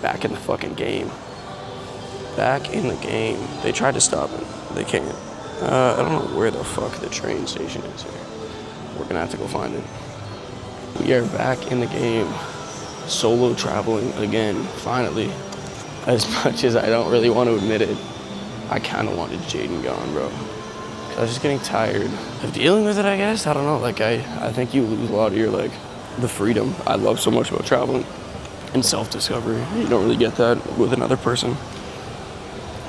back in the fucking game. Back in the game. They tried to stop it. They can't. I don't know where the fuck the train station is here. We're gonna have to go find it. We are back in the game. Solo traveling again, finally. As much as I don't really want to admit it, I kind of wanted Jaden gone, bro. I was just getting tired of dealing with it, I guess. I don't know, like I think you lose a lot of your, like, the freedom I love so much about traveling and self-discovery. You don't really get that with another person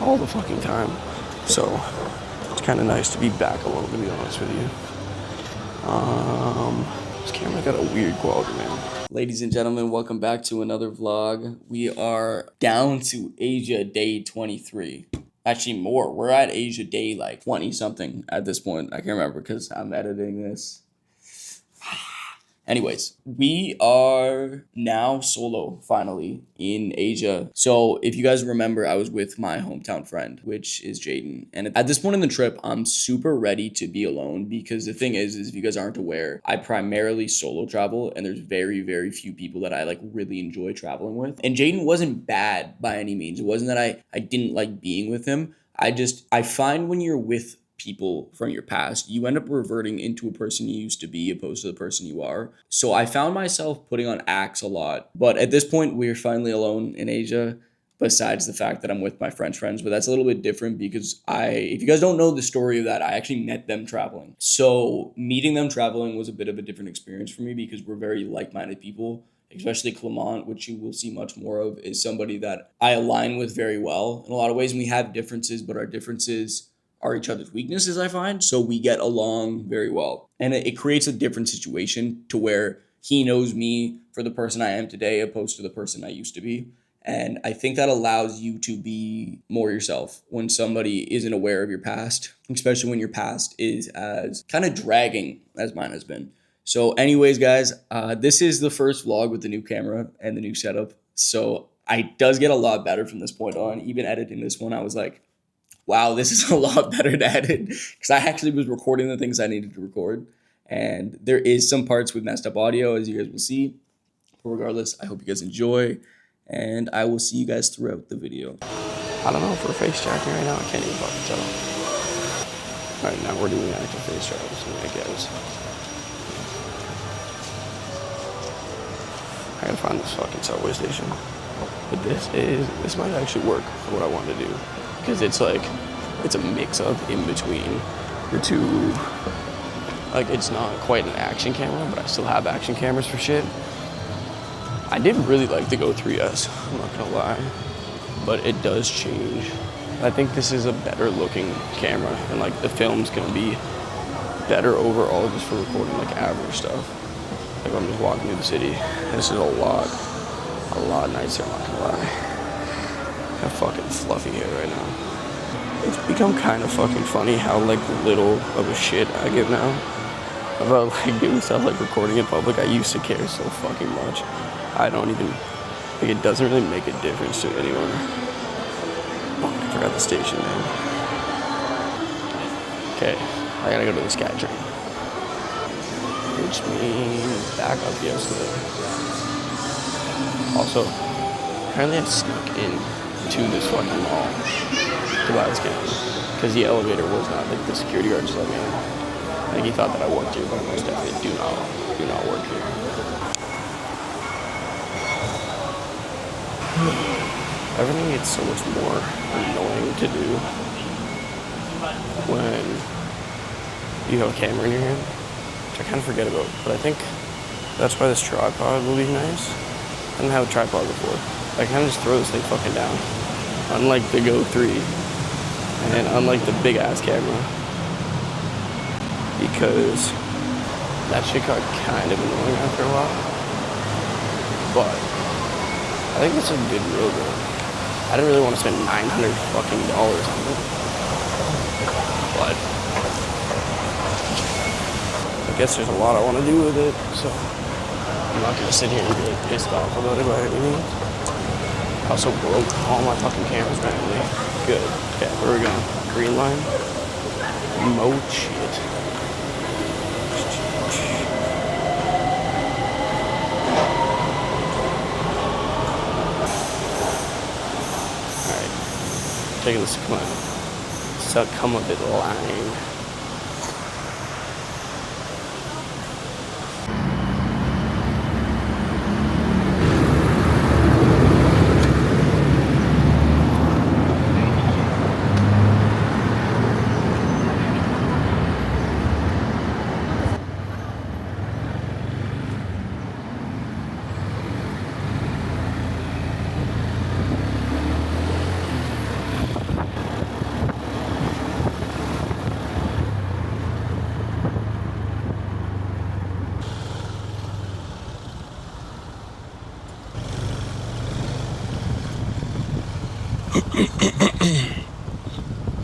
all the fucking time. So it's kind of nice to be back alone, to be honest with you. This camera got a weird quality, man. Ladies and gentlemen, welcome back to another vlog. We are down to Asia day 23. Actually more. We're at Asia day like 20 something at this point. I can't remember because I'm editing this. Anyways, we are now solo, finally, in Asia. So if you guys remember, I was with my hometown friend, which is Jaden. And at this point in the trip, I'm super ready to be alone because the thing is if you guys aren't aware, I primarily solo travel and there's very, very few people that I like really enjoy traveling with. And Jaden wasn't bad by any means. It wasn't that I didn't like being with him. I find when you're with people from your past, you end up reverting into a person you used to be opposed to the person you are. So I found myself putting on acts a lot. But at this point, we're finally alone in Asia, besides the fact that I'm with my French friends. But that's a little bit different because if you guys don't know the story of that, I actually met them traveling. So meeting them traveling was a bit of a different experience for me because we're very like-minded people. Especially Clement, which you will see much more of, is somebody that I align with very well in a lot of ways. And we have differences, but our differences are each other's weaknesses, I find. So we get along very well. And it creates a different situation to where he knows me for the person I am today opposed to the person I used to be. And I think that allows you to be more yourself when somebody isn't aware of your past, especially when your past is as kind of dragging as mine has been. So anyways, guys, this is the first vlog with the new camera and the new setup. So it does get a lot better from this point on. Even editing this one, I was like, wow, this is a lot better to edit because I actually was recording the things I needed to record. And there is some parts with messed up audio, as you guys will see. But regardless, I hope you guys enjoy. And I will see you guys throughout the video. I don't know if we're face tracking right now. I can't even fucking tell. All right, now we're doing active face tracking, I guess. I gotta find this fucking subway station. But this might actually work for what I want to do. Because it's a mix-up in between the two. Like, it's not quite an action camera, but I still have action cameras for shit. I did really like the Go 3S, I'm not gonna lie. But it does change. I think this is a better looking camera, and like the film's gonna be better overall just for recording like average stuff. Like I'm just walking through the city. This is a lot nicer, I'm not gonna lie. I have fucking fluffy hair right now. It's become kind of fucking funny how like little of a shit I give now about like doing stuff like recording in public. I used to care so fucking much. I don't even, like, it doesn't really make a difference to anyone. Oh, I forgot the station name. Okay, I gotta go to the SkyTrain. Which means back up yesterday. Also, apparently I snuck in to this fucking mall to buy this camera because the elevator was not, like, the security guard just let me in. I think he thought that I worked here, but I most definitely do not work here. Everything gets so much more annoying to do when you have a camera in your hand, which I kind of forget about, but I think that's why this tripod will be nice. I didn't have a tripod before. I kind of just throw this thing fucking down, unlike the Go 3, and unlike the big ass camera, because that shit got kind of annoying after a while, but I think it's a good real good. I didn't really want to spend $900 fucking dollars on it, but I guess there's a lot I want to do with it, so I'm not going to sit here and be like pissed off about it by any means. I also broke all my fucking cameras randomly. Good. Okay, where are we going? Green line? Mo shit. taking this come a bit line.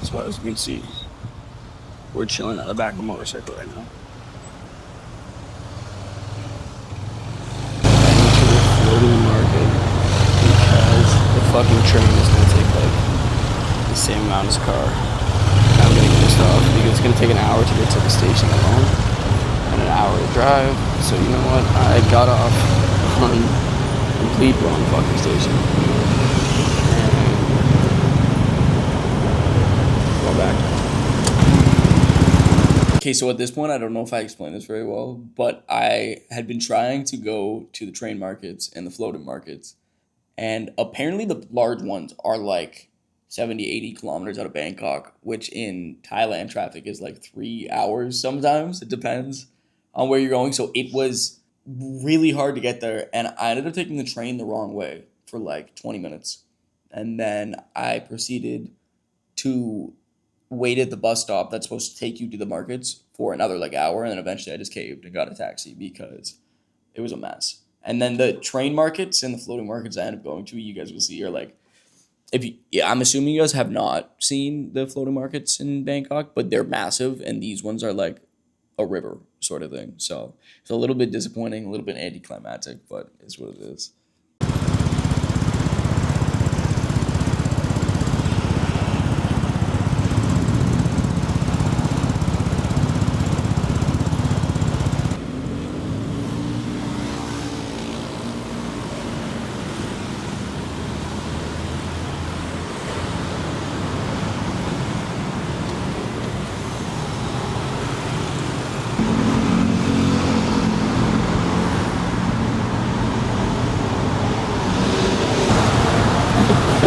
So as you can see, we're chilling at the back of a motorcycle right now. To the floating market because the fucking train is gonna take like the same amount as a car. I'm getting pissed off because it's gonna take an hour to get to the station alone and an hour to drive. So you know what? I got off on complete wrong fucking station. Back. Okay, so at this point, I don't know if I explained this very well, but I had been trying to go to the train markets and the floating markets, and apparently the large ones are like 70, 80 kilometers out of Bangkok, which in Thailand traffic is like 3 hours sometimes. It depends on where you're going. So it was really hard to get there, and I ended up taking the train the wrong way for like 20 minutes. And then I proceeded to wait at the bus stop that's supposed to take you to the markets for another like hour, and then eventually I just caved and got a taxi because it was a mess. And then the train markets and the floating markets I ended up going to, you guys will see, are like, if you, yeah, I'm assuming you guys have not seen the floating markets in Bangkok, but they're massive, and these ones are like a river sort of thing. So it's a little bit disappointing, a little bit anticlimactic, but it's what it is.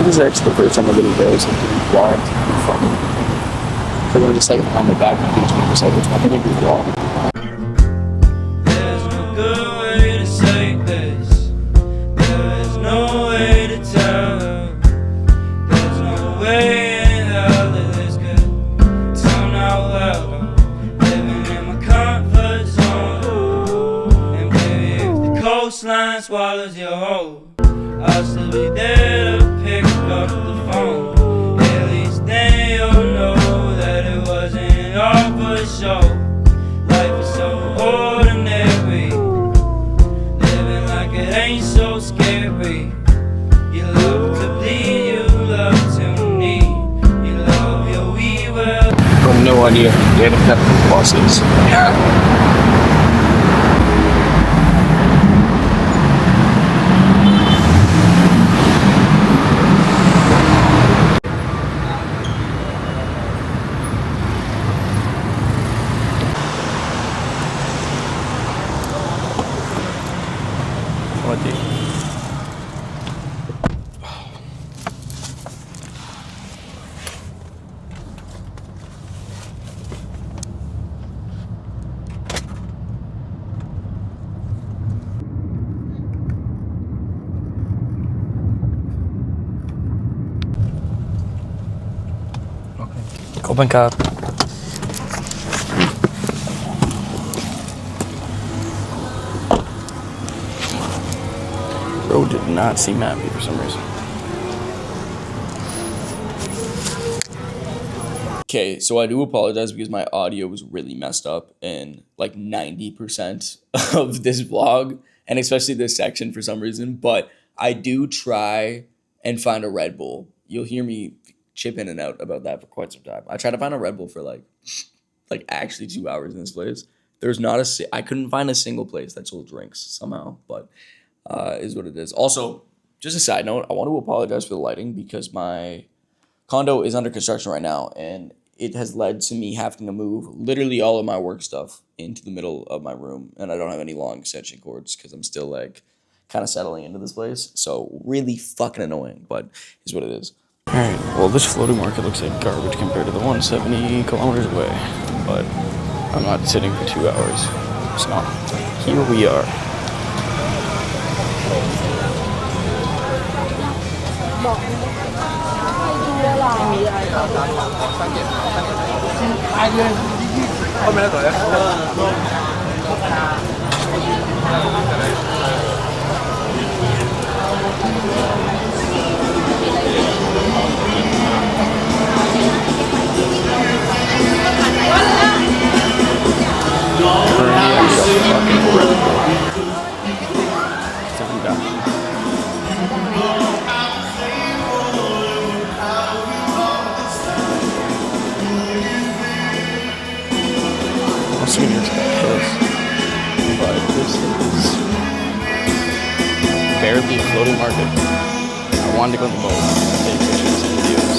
This is actually the first time I've been there since we vlogged. So I'm just like on the back of each motorcycle. It's not gonna be vlog. There's no good way to say this. There is no way to tell. There's no way in hell that this could turn out well. Living in my comfort zone. And baby, if the coastline swallows your whole, I'll still be there to pick up the phone. At least then you'll know that it wasn't all for show. Life is so ordinary, living like it ain't so scary. You love to bleed, you love to need, you love your we will. I have no idea where the bus is. What the? Go Bangkok. Road did not seem happy for some reason. Okay, so I do apologize because my audio was really messed up in like 90% of this vlog, and especially this section for some reason, but I do try and find a Red Bull. You'll hear me chip in and out about that for quite some time. I tried to find a Red Bull for like actually 2 hours in this place. There's not I couldn't find a single place that sold drinks somehow, but is what it is. Also, just a side note, I want to apologize for the lighting because my condo is under construction right now, and it has led to me having to move literally all of my work stuff into the middle of my room, and I don't have any long extension cords because I'm still like kind of settling into this place. So really fucking annoying, but is what it is. Alright, well, this floating market looks like garbage compared to the 170 kilometers away, but I'm not sitting for 2 hours, so here we are. Also gonna piss, but this is barely a floating market. I wanted to go on the boat and take pictures and videos.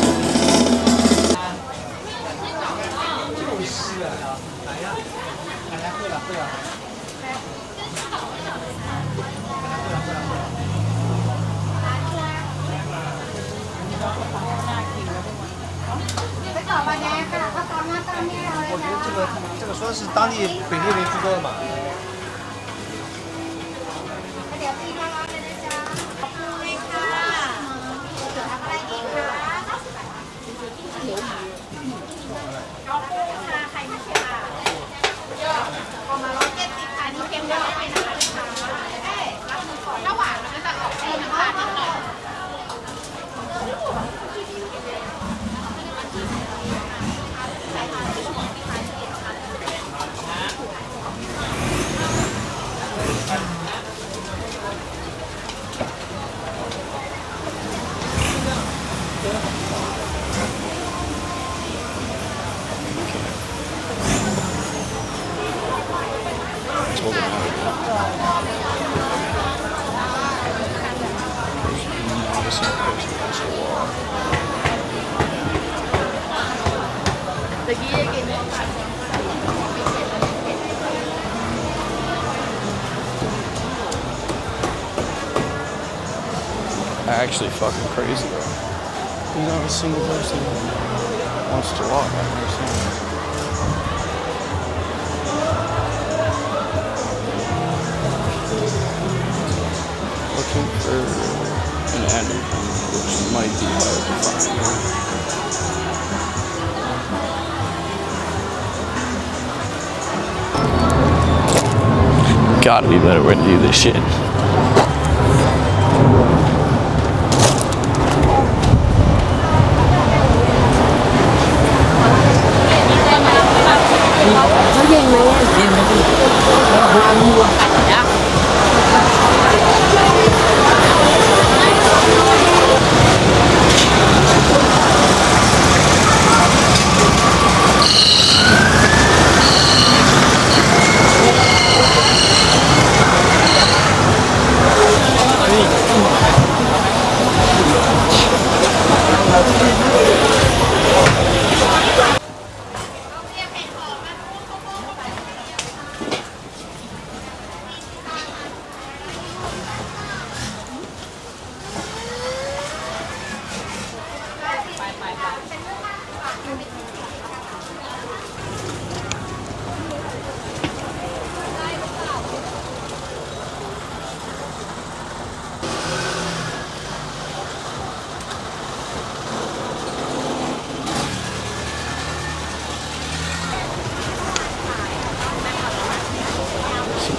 Actually fucking crazy though. There's not a single person who wants to walk. I don't understand. Looking for an Anderson, which might be hard to find. Gotta be a better way to do this shit.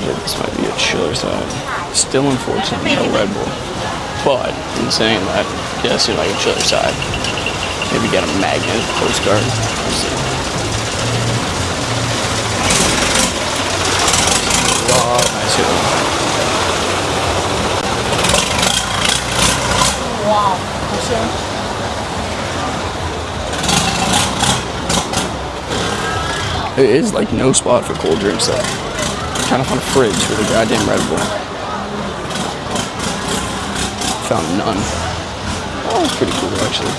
This might be a chiller side. Still unfortunately no Red Bull. But in saying that, guess you're like a chiller side. Maybe get a magnet postcard. We'll see. Wow, nice hit. Wow, there is like no spot for cold drinks though. Kind of on a fridge with a goddamn Red Bull. Found none. Oh, that's pretty cool actually.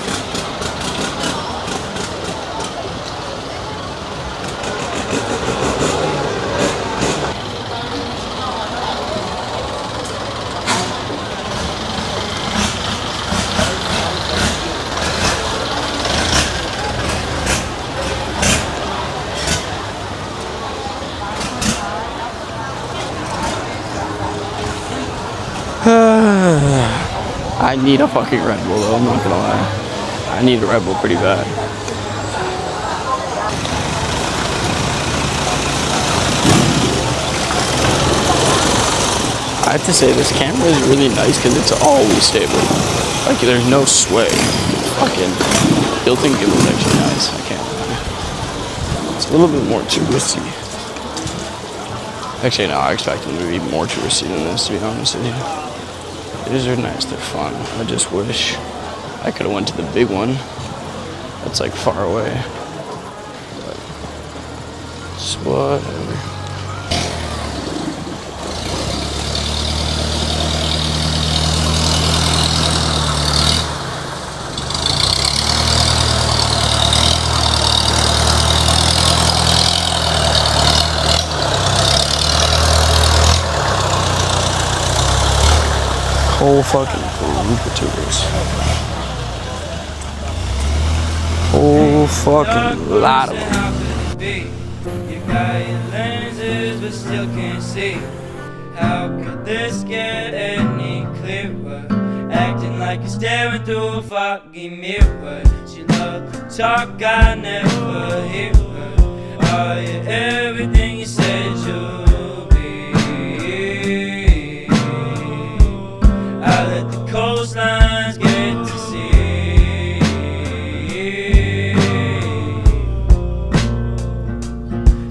I need a fucking Red Bull though, I'm not gonna lie. I need a Red Bull pretty bad. I have to say, this camera is really nice because it's always stable. Like, there's no sway. Fucking built-in gimbal is actually nice. I can't lie. It's a little bit more touristy. Actually, no, I expect them to be more touristy than this, to be honest with you. These are nice, they're fun. I just wish I could have went to the big one. That's like far away. But it's whatever. Whole fucking group of tourists. Whole fucking lot of them. You got your lenses but still can't see. How could this get any clearer? Acting like you're staring through a foggy mirror. She loved to talk, I never hear her. Are you everything you said you'll be? I let the coastlines get to see.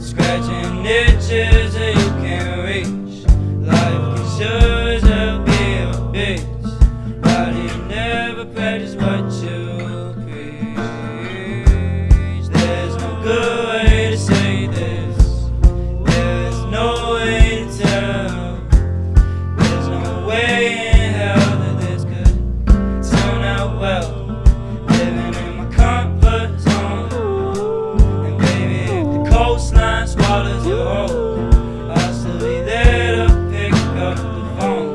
Scratching itches that you can't reach. Life can sure as hell be a bitch. Why do you never practice what you preach? There's no good way to say this. There's no way to tell. There's no way in hell that this could turn out well. Living in my comfort zone. And baby, if the coastline swallows you whole, I'll still be there to pick up the phone.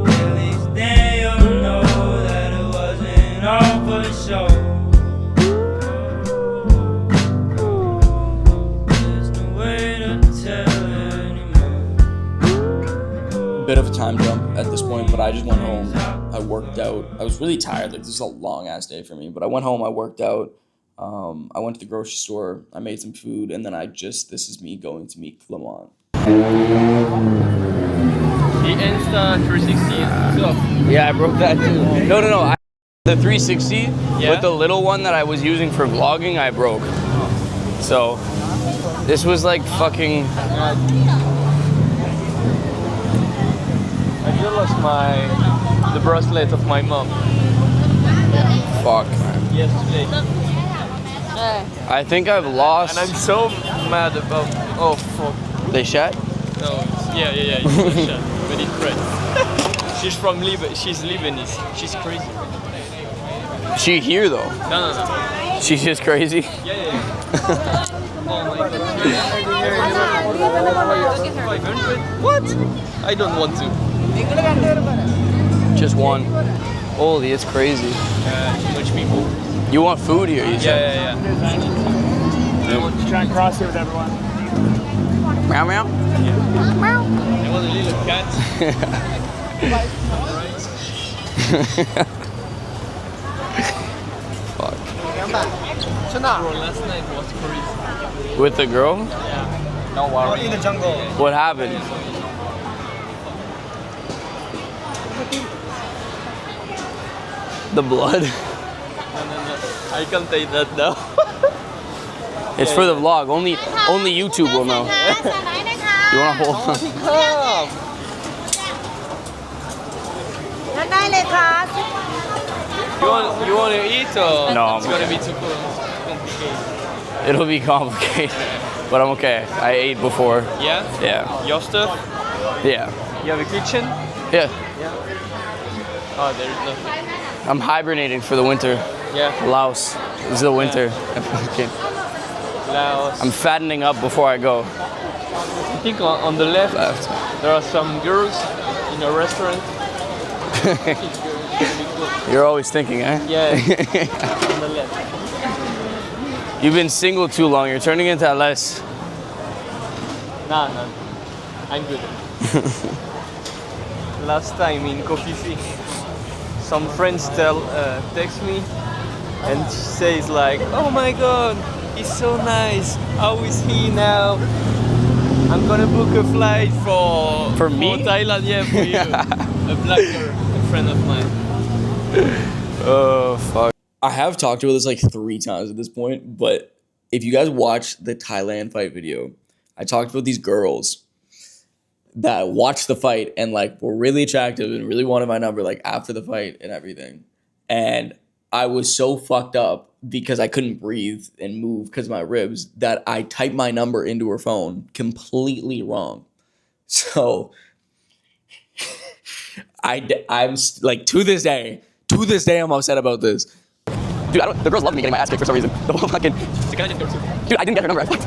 At least then you'll know that it wasn't all for show. There's no way to tell anymore. Bit of a time jump at this point, but I just went home. I worked out. I was really tired. Like, this is a long ass day for me. But I went home. I worked out. I went to the grocery store. I made some food, and then this is me going to meet Clement. The Insta 360 Yeah, I broke that too. No. The 360 Yeah? with the little one that I was using for vlogging, I broke. So this was like fucking. I just lost the bracelet of my mom Fuck. yesterday, I think I've lost. and I'm so mad about. Oh fuck! They shat? No, yeah. It's not shit, but it's French. She's from She's Lebanese. She's crazy. She here though. No. She's just crazy. Yeah. Oh my god. 500? What? I don't want to. Just one. Holy, it's crazy. Too much people. You want food here? You said. Yeah. I want to try and cross here with everyone. Meow meow. I want a little cat. Fuck. Bro, last night was crazy. With the girl? No worry. In the jungle. What happened? The blood? No. I can't take that now. It's for the vlog. Only YouTube will know. You wanna hold on? Come. ได้เลยครับ You want to eat or No, it's I'm gonna okay. be too complicated? It'll be complicated, but I'm okay. I ate before. Yeah? Yeah. Your stuff? Yeah. You have a kitchen? Yeah. Oh, there's nothing. I'm hibernating for the winter. Yeah. Laos. This is the winter. Laos. I'm fattening up before I go. I think on the left, there are some girls in a restaurant. You're always thinking, eh? Yeah. On the left. You've been single too long. You're turning into less. No. I'm good. Last time in Coffee Sea, some friends text me and she says like, "Oh my God, he's so nice. How is he now? I'm gonna book a flight For me? Thailand, yeah, for you." A black girl, a friend of mine. Oh fuck. I have talked about this like 3 times at this point, but if you guys watch the Thailand fight video, I talked about these girls that watched the fight and like were really attractive and really wanted my number like after the fight and everything. And I was so fucked up because I couldn't breathe and move because of my ribs that I typed my number into her phone completely wrong. So I'm like to this day I'm upset about this. Dude, the girls love me getting my ass kicked for some reason. The whole fucking. Dude, I didn't get her number. I fucked.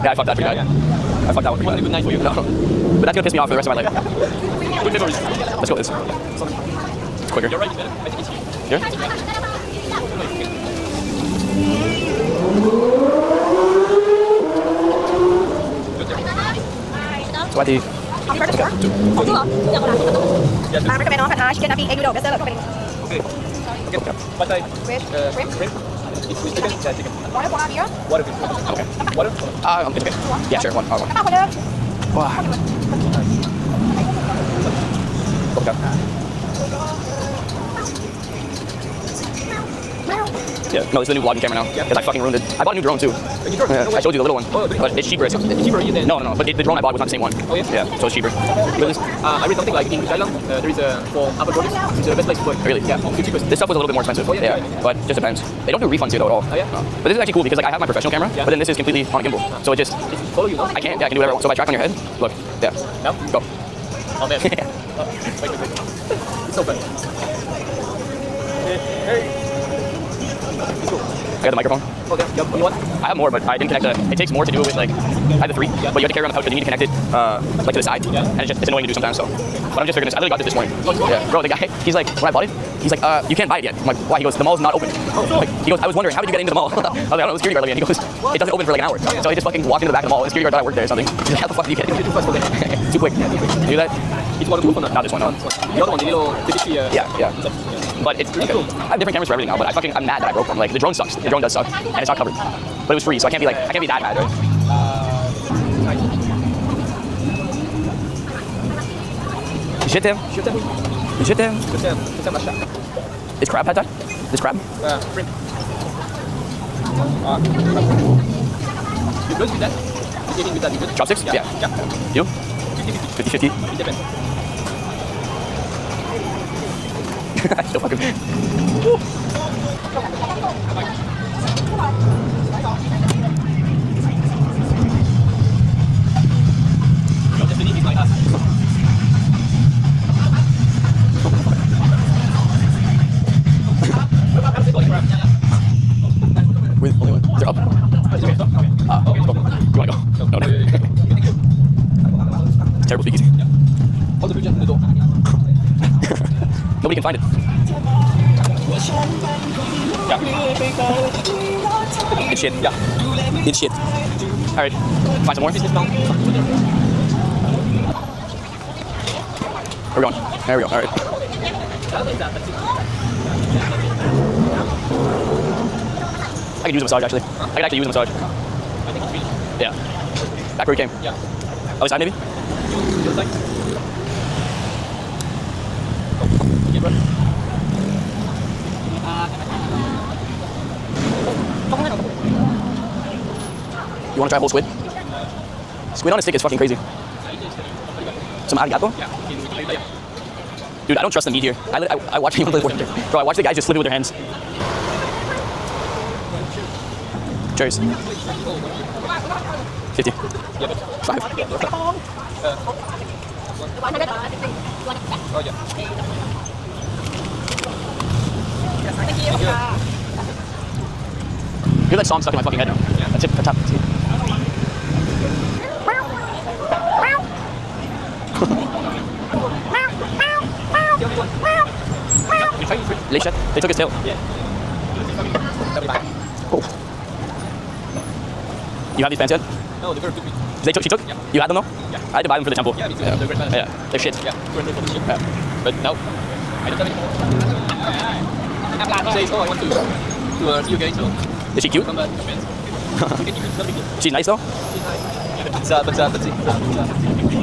Yeah, I fucked that pretty bad. I fucked that one pretty bad. Good night for you. No. But that's gonna piss me off for the rest of my life. Let's go with this. It's quicker. You're right. I think it's here. Sweaty. Không có được không chưa bà recommend nó phải chicken nappy egg noodle bestseller company Okay. Pad Thai. Shrimp. It's with chicken. Yeah, chicken. water for beer Water. Okay. Water. It's okay. Yeah, sure. One. các bạn order Wow. Okay. Yeah, no, this is the new vlogging camera now. Because I fucking ruined it. I bought a new drone too. Yeah, I showed you the little one. But it's cheaper. It's cheaper than. No. But the drone I bought was not the same one. Oh, yeah? Yeah, so it's cheaper. But this, I read something like in Thailand, there is for Apple products, it's the best place to buy. really? Yeah, it's cheapest. This stuff was a little bit more expensive. yeah. But it just depends. They don't do refunds here though at all. Oh, yeah? No. But this is actually cool because like I have my professional camera, Yeah. but then this is completely on a gimbal. So it just, Follow you, no? I can do whatever I want. So if I track on your head, look, yeah, Now? go. Oh, man. Wait. It's so fun. Hey. I got the microphone. Okay, yep. What do you want? I have more, but I didn't connect it takes more to do it with like, I have the 3, but you have to carry on the pouch, but you need to connect it like to the side. Yeah. And it's annoying to do sometimes, so. But I'm just figuring this, I literally got it this morning. Yeah, bro, the guy, he's like, when I bought it, he's like, you can't buy it yet. I'm like, why? He goes, the mall's not open. Like, he goes, I was wondering, how did you get into the mall? I was like, I don't know, the security guard let me in. He goes, it doesn't open for like an hour. So I just fucking walked into the back of the mall, and the security guard thought I worked there or something. He's like, how the fuck did you get in? Too quick. You do that? It's one of Not this one, no. The other one, the little British. Yeah. But it's pretty cool. I have different cameras for everything now, but I'm mad that I broke them. Like, the drone sucks. The drone does suck, and it's not covered. But it was free, so I can't be that mad, right? Je t'aime. Je t'aime. It's crab pad thai? This crab? Shrimp. You good with that? You eating with that? You good? Chopsticks? Yeah. You? 50-50. 50-50? It depends. Still fucking. With only one. They're up. Go. You wanna go? No. Terrible speakeasy. Hold the bridge at the door. Nobody can find it. Yeah. It's shit. Yeah. It's shit. Alright. Find some more. Where are we going? There we go. Alright. I could use a massage actually. I could actually use a massage. Yeah. Back where we came. Yeah. Other side maybe? You want to try a whole squid? Squid on a stick is fucking crazy. Some arigato? Dude, I don't trust the meat here. I watch anyone play Fortnite. Bro, I watch the guys just flip it with their hands. Cheers. 50. 5. Oh, yeah. You hear that song stuck in my fucking head now? Yeah. That's it. That's top. They took his tail. Yeah. Oh. You have these pants yet? No, the girl took me. She took? Yeah. You had them though? Yeah. I had to buy them for the temple. Yeah, me too. Yeah. They're great. Yeah. They're shit. Yeah. We're in the ship. Yeah. But no, I don't have any. Is she cute? She's nice though?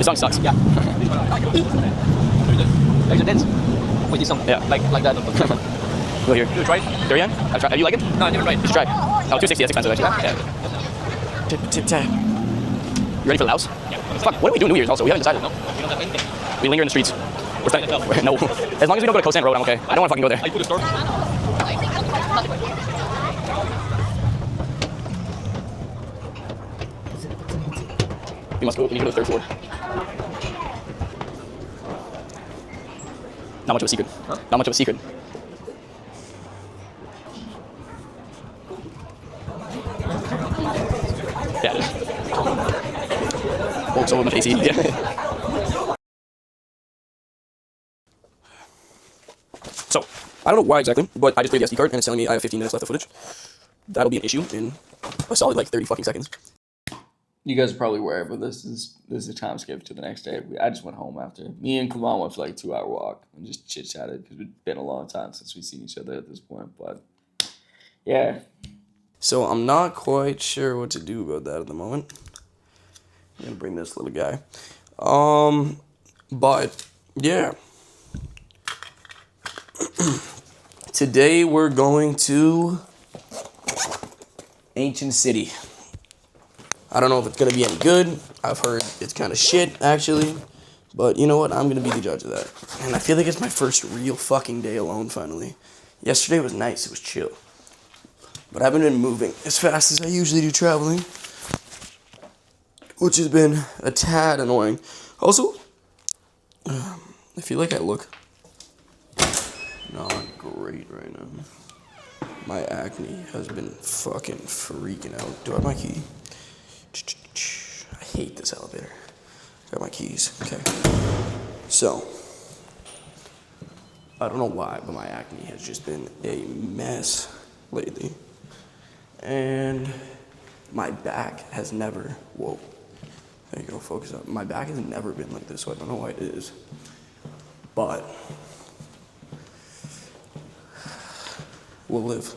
The song sucks. Yeah. Yeah. Like that. Go here. You try it? There you I've tried. You like it? No, I never tried. Just try. Oh, 260. That's expensive actually. Yeah. Tip tap. You ready for Laos? Yeah. Fuck. What are we doing New Year's? Also, we haven't decided. No. We don't have anything. We linger in the streets. We're stuck. No. As long as we don't go to Koh San Road, I'm okay. I don't want to fucking go there. You put a store? We must go. We need to go to the 3rd floor. Not much of a secret. Huh? Not much of a secret. Yeah, it is. Oh, so much AC. Yeah. So, I don't know why exactly, but I just played the SD card and it's telling me I have 15 minutes left of footage. That'll be an issue in a solid like 30 fucking seconds. You guys are probably aware, but this is a time skip to the next day. I just went home after. Me and Kavan went for like a 2-hour walk and just chit chatted because it's been a long time since we've seen each other at this point. But yeah. So I'm not quite sure what to do about that at the moment. I'm gonna bring this little guy. But yeah. Today we're going to Ancient City. I don't know if it's going to be any good. I've heard it's kind of shit, actually. But you know what? I'm going to be the judge of that. And I feel like it's my first real fucking day alone, finally. Yesterday was nice. It was chill. But I haven't been moving as fast as I usually do traveling. Which has been a tad annoying. Also, I feel like I look not great right now. My acne has been fucking freaking out. Do I have my key? I hate this elevator. Got my keys. Okay. So, I don't know why, but my acne has just been a mess lately. And my back has never, whoa. There you go, focus up. My back has never been like this, so I don't know why it is. But, we'll live.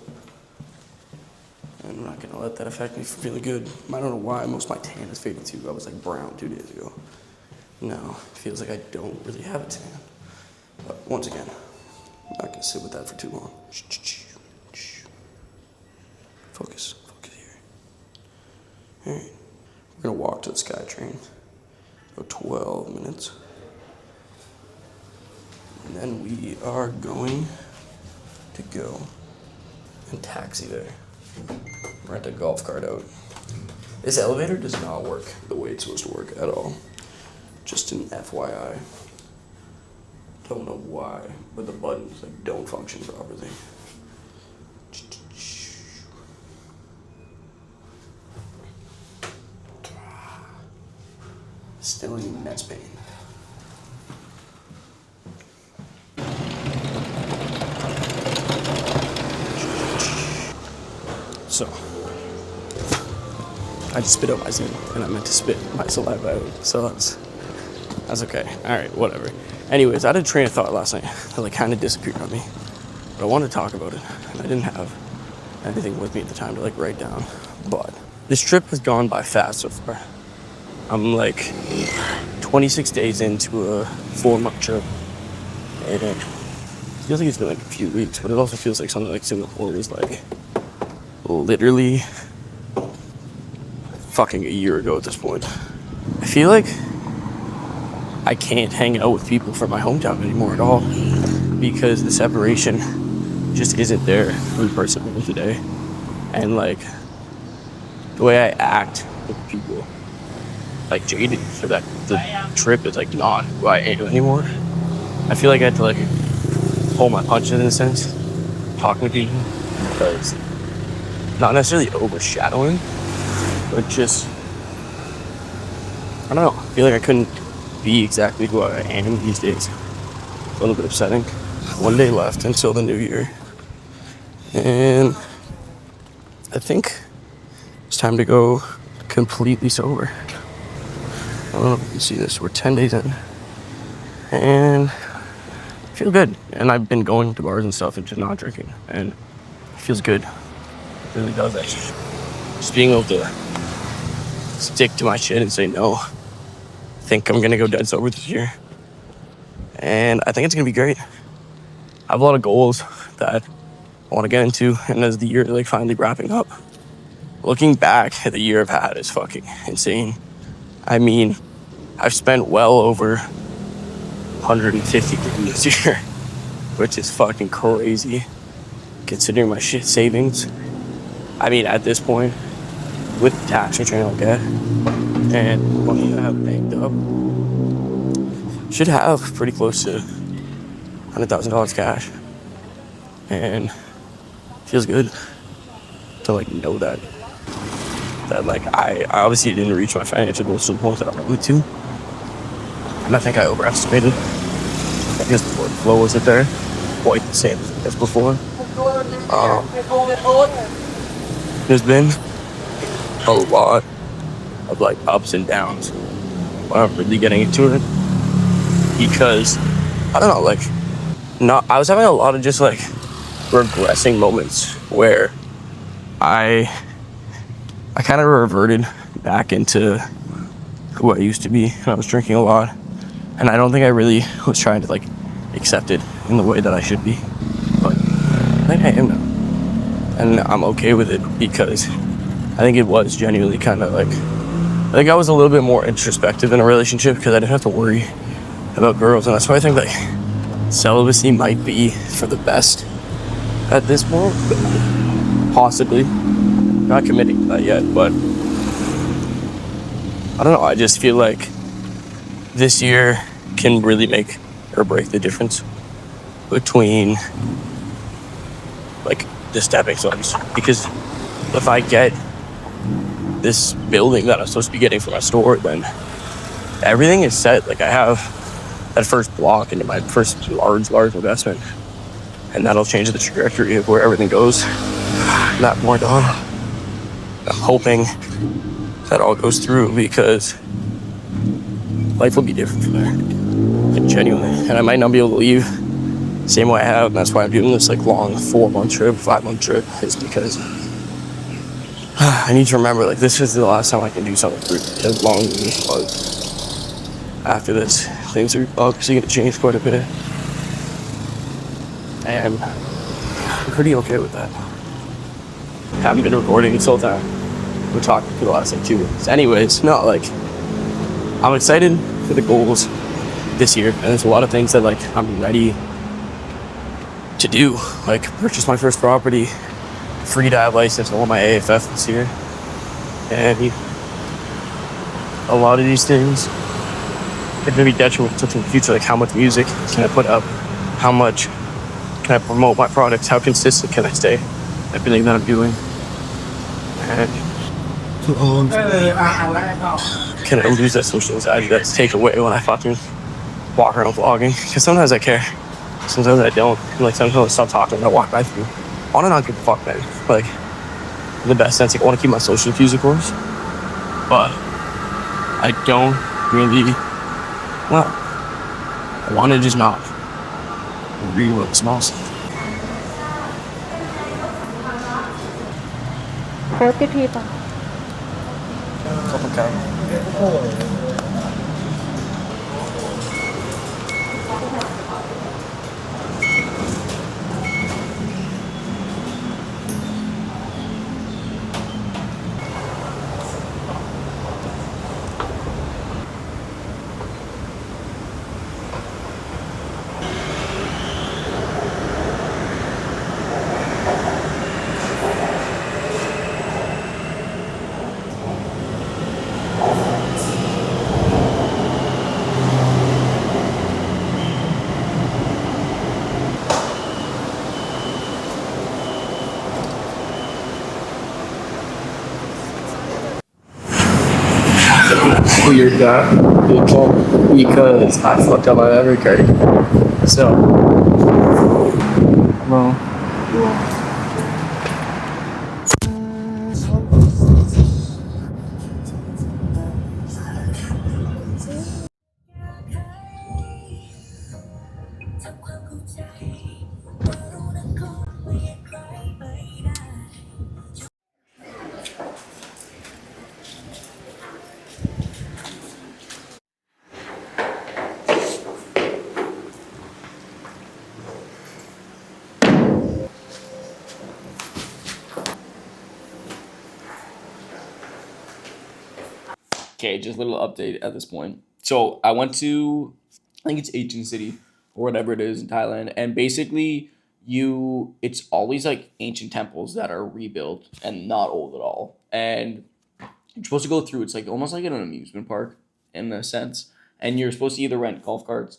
And I'm not gonna let that affect me really good. I don't know why, most of my tan is faded too. I was like brown 2 days ago. Now, it feels like I don't really have a tan. But once again, I'm not gonna sit with that for too long. Focus here. All right, we're gonna walk to the SkyTrain. About 12 minutes. And then we are going to go and taxi there. Rent a golf cart out. This elevator does not work the way it's supposed to work at all. Just an FYI. Don't know why, but the buttons like don't function properly. Still in immense pain. So, I just spit out my Zoom, and I meant to spit my saliva out, so that's okay. Alright, whatever. Anyways, I had a train of thought last night that like kind of disappeared on me, but I wanted to talk about it, and I didn't have anything with me at the time to like write down, but this trip has gone by fast so far. I'm like 26 days into a 4-month trip, and it feels like it's been like a few weeks, but it also feels like something like Singapore was like literally fucking a year ago at this point. I feel like I can't hang out with people from my hometown anymore at all because the separation just isn't there in person today. And like the way I act with people, like Jaden for that the trip is like not who I am anymore. I feel like I had to like hold my punches in a sense, talking to people, because not necessarily overshadowing, but just, I don't know, I feel like I couldn't be exactly who I am these days. A little bit upsetting. 1 day left until the new year. And I think it's time to go completely sober. I don't know if you can see this, we're 10 days in. And I feel good. And I've been going to bars and stuff and just not drinking. And it feels good. It really does, actually. Just being able to stick to my shit and say no. I think I'm going to go dead sober this year. And I think it's going to be great. I have a lot of goals that I want to get into. And as the year like finally wrapping up, looking back at the year I've had is fucking insane. I mean, I've spent well over 150 grand this year, which is fucking crazy considering my shit savings. I mean, at this point, with the tax return I'll get and money I have banked up, should have pretty close to $100,000 cash. And feels good to like know that like I obviously didn't reach my financial goals to the point that I wanted to. And I think I overestimated. I guess the workflow wasn't there quite the same as before. There's been a lot of like ups and downs when I'm really getting into it, because I don't know, like I was having a lot of just like regressing moments where I kind of reverted back into who I used to be, and I was drinking a lot, and I don't think I really was trying to like accept it in the way that I should be, but I think I am now, and I'm okay with it because I think it was genuinely kind of like, I think I was a little bit more introspective in a relationship because I didn't have to worry about girls, and that's why I think like celibacy might be for the best at this point, possibly. Not committing to that yet, but I don't know, I just feel like this year can really make or break the difference between like the stepping stones, because if I get this building that I'm supposed to be getting for my store, then everything is set. Like I have that first block into my first large investment, and that'll change the trajectory of where everything goes. That more done. I'm hoping that all goes through because life will be different from there. Like genuinely. And I might not be able to leave the same way I have, and that's why I'm doing this like long 4-month trip, 5-month trip, is because I need to remember like this is the last time I can do something for as long as this was. After this, things are obviously going to change quite a bit. And I'm pretty okay with that. Haven't been recording this whole time. We're talking for the last like 2 weeks. Anyways, no, like I'm excited for the goals this year, and there's a lot of things that like I'm ready to do, like purchase my first property, free dive license, I want my AFF this year, and a lot of these things are going to be detrimental to the future. Like how much music can I put up, how much can I promote my products, how consistent can I stay, everything that I'm doing, and can I lose that social anxiety that's taken away when I fucking walk around vlogging? Because sometimes I care, sometimes I don't. Like sometimes I stop talking and I walk by through. I want to not give a fuck, man. Like in the best sense, like I want to keep my social cues, of course, but I don't really. Well, I want to just not read what the small stuff. 40 people. Okay. Weird because I fucked up my memory card. So, well. okay, just a little update at this point. So I went to, I think it's Ancient City or whatever it is in Thailand, and basically it's always like ancient temples that are rebuilt and not old at all, and you're supposed to go through. It's like almost like in an amusement park in a sense, and you're supposed to either rent golf carts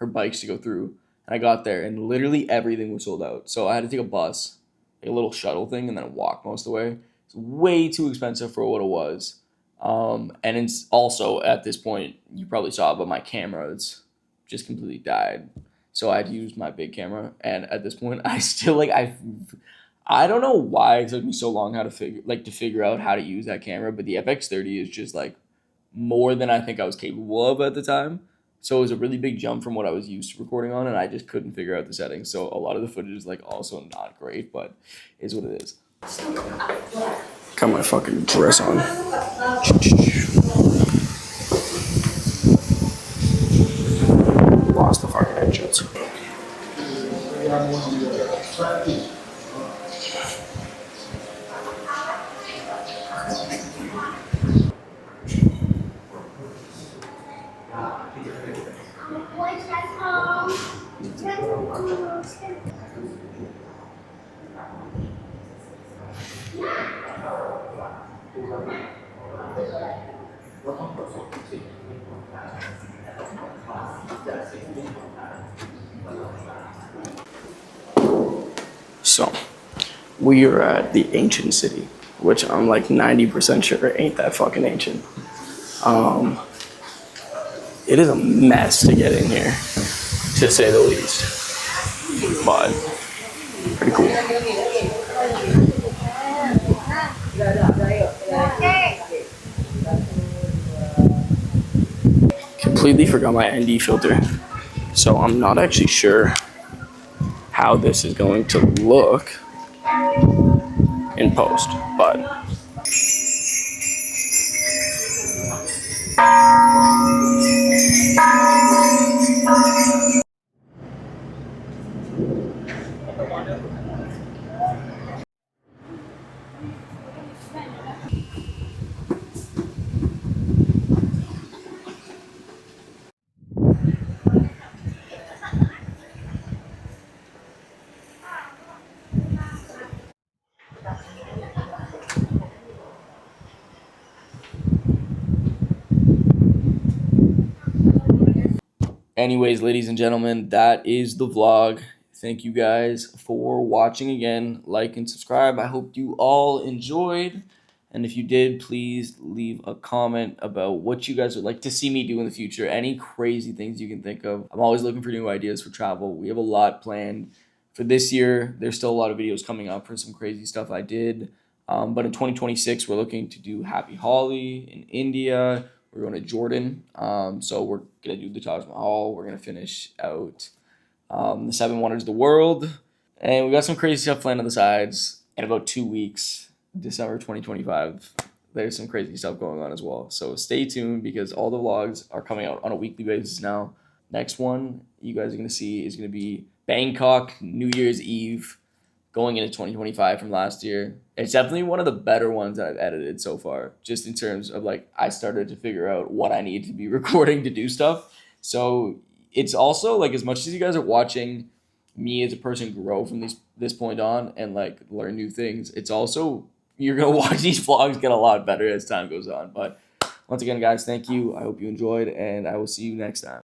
or bikes to go through. And I got there, and literally everything was sold out. So I had to take a bus, like a little shuttle thing, and then walk most of the way. It's way too expensive for what it was. And it's also at this point you probably saw, but my camera it's just completely died. So I had to use my big camera, and at this point, I still I don't know why it took me so long to figure out how to use that camera, but the FX30 is just like more than I think I was capable of at the time. So it was a really big jump from what I was used to recording on, and I just couldn't figure out the settings. So a lot of the footage is like also not great, but is what it is. Got my fucking dress on. Lost the fucking entrance. So, we are at the ancient city, which I'm like 90% sure ain't that fucking ancient. It is a mess to get in here, to say the least. But, pretty cool. Completely forgot my ND filter, so I'm not actually sure how this is going to look in post, but anyways, ladies and gentlemen, that is the vlog. Thank you guys for watching again. Like and subscribe. I hope you all enjoyed. And if you did, please leave a comment about what you guys would like to see me do in the future. Any crazy things you can think of. I'm always looking for new ideas for travel. We have a lot planned for this year. There's still a lot of videos coming up for some crazy stuff I did. But in 2026, we're looking to do Happy Holly in India. We're going to Jordan. So we're going to do the Taj Mahal. We're going to finish out the Seven Wonders of the World. And we got some crazy stuff planned on the sides in about 2 weeks, December 2025. There's some crazy stuff going on as well. So stay tuned because all the vlogs are coming out on a weekly basis now. Next one you guys are going to see is going to be Bangkok, New Year's Eve, going into 2025 from last year. It's definitely one of the better ones that I've edited so far, just in terms of like I started to figure out what I need to be recording to do stuff. So it's also like as much as you guys are watching me as a person grow from this point on and like learn new things, it's also you're gonna watch these vlogs get a lot better as time goes on. But once again, guys, thank you. I hope you enjoyed, and I will see you next time.